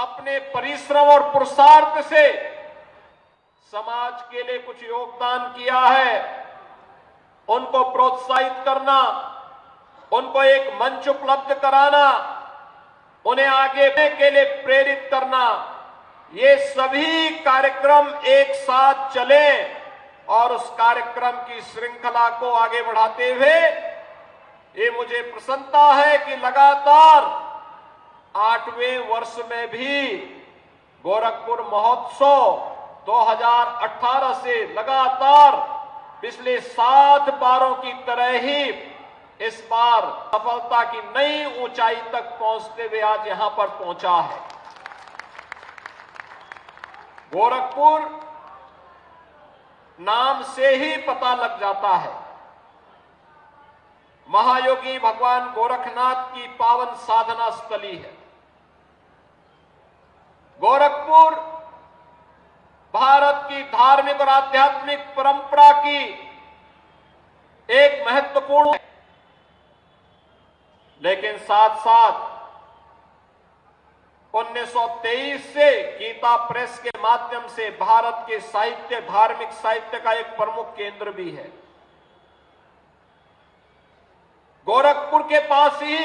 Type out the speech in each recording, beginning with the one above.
अपने परिश्रम और पुरुषार्थ से समाज के लिए कुछ योगदान किया है, उनको प्रोत्साहित करना, उनको एक मंच उपलब्ध कराना, उन्हें आगे बढ़ने के लिए प्रेरित करना, ये सभी कार्यक्रम एक साथ चले और उस कार्यक्रम की श्रृंखला को आगे बढ़ाते हुए ये मुझे प्रसन्नता है कि लगातार 8वें वर्ष में भी गोरखपुर महोत्सव 2018 से लगातार पिछले 7 बारों की तरह ही इस बार सफलता की नई ऊंचाई तक पहुंचते हुए आज यहां पर पहुंचा है। गोरखपुर नाम से ही पता लग जाता है, महायोगी भगवान गोरखनाथ की पावन साधना स्थली है। गोरखपुर भारत की धार्मिक और आध्यात्मिक परंपरा की एक महत्वपूर्ण, लेकिन साथ साथ 1923 से गीता प्रेस के माध्यम से भारत के साहित्य, धार्मिक साहित्य का एक प्रमुख केंद्र भी है। गोरखपुर के पास ही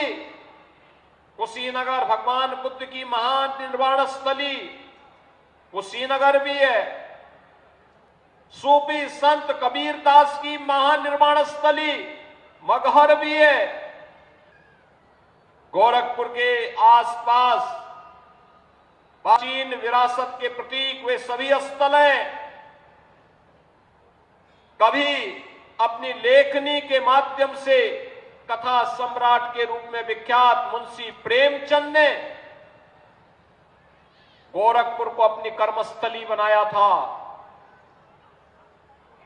कुशीनगर, भगवान बुद्ध की महान निर्वाण स्थली कुशीनगर भी है। सूफी संत कबीरदास की महानिर्वाण स्थली मगहर भी है। गोरखपुर के आसपास प्राचीन विरासत के प्रतीक वे सभी स्थल हैं। कभी अपनी लेखनी के माध्यम से कथा सम्राट के रूप में विख्यात मुंशी प्रेमचंद ने गोरखपुर को अपनी कर्मस्थली बनाया था।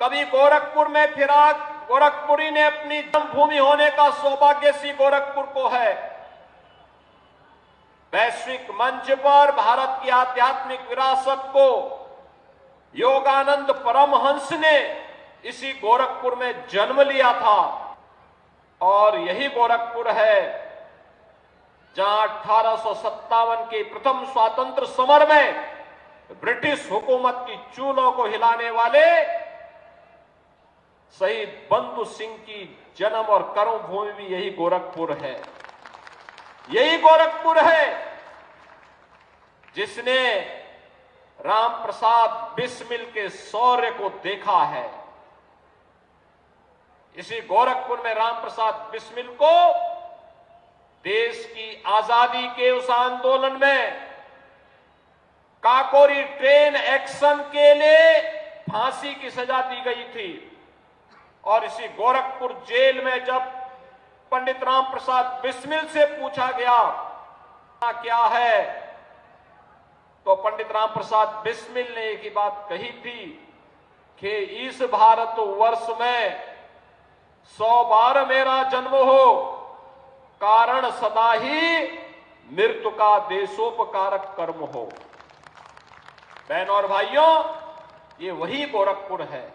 कभी गोरखपुर में फिराक गोरखपुरी ने अपनी जन्मभूमि होने का सौभाग्य सी गोरखपुर को है। वैश्विक मंच पर भारत की आध्यात्मिक विरासत को योगानंद परमहंस ने इसी गोरखपुर में जन्म लिया था और यही गोरखपुर है जहां 1857 के प्रथम स्वातंत्र समर में ब्रिटिश हुकूमत की चूलों को हिलाने वाले शहीद बंधु सिंह की जन्म और कर्मभूमि भी यही गोरखपुर है। यही गोरखपुर है जिसने राम प्रसाद बिस्मिल के शौर्य को देखा है। इसी गोरखपुर में राम प्रसाद बिस्मिल को देश की आजादी के उस आंदोलन में काकोरी ट्रेन एक्शन के लिए फांसी की सजा दी गई थी और इसी गोरखपुर जेल में जब पंडित राम प्रसाद बिस्मिल से पूछा गया क्या है, तो पंडित राम प्रसाद बिस्मिल ने एक ही बात कही थी कि इस भारत वर्ष में 100 बार मेरा जन्म हो, कारण सदा ही मृत्यु का देशोपकारक कर्म हो। बहनों और भाइयों, ये वही गोरखपुर है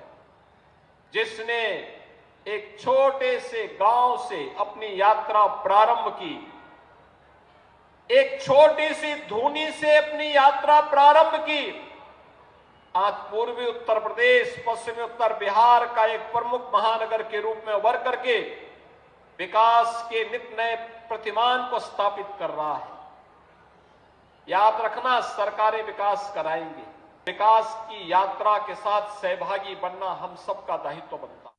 जिसने एक छोटे से गांव से अपनी यात्रा प्रारंभ की, एक छोटी सी धूनी से अपनी यात्रा प्रारंभ की। आज पूर्वी उत्तर प्रदेश, पश्चिमी उत्तर बिहार का एक प्रमुख महानगर के रूप में उभर करके विकास के नित नए प्रतिमान को स्थापित कर रहा है। याद रखना, सरकारें विकास कराएंगी, विकास की यात्रा के साथ सहभागी बनना हम सबका दायित्व बनता है।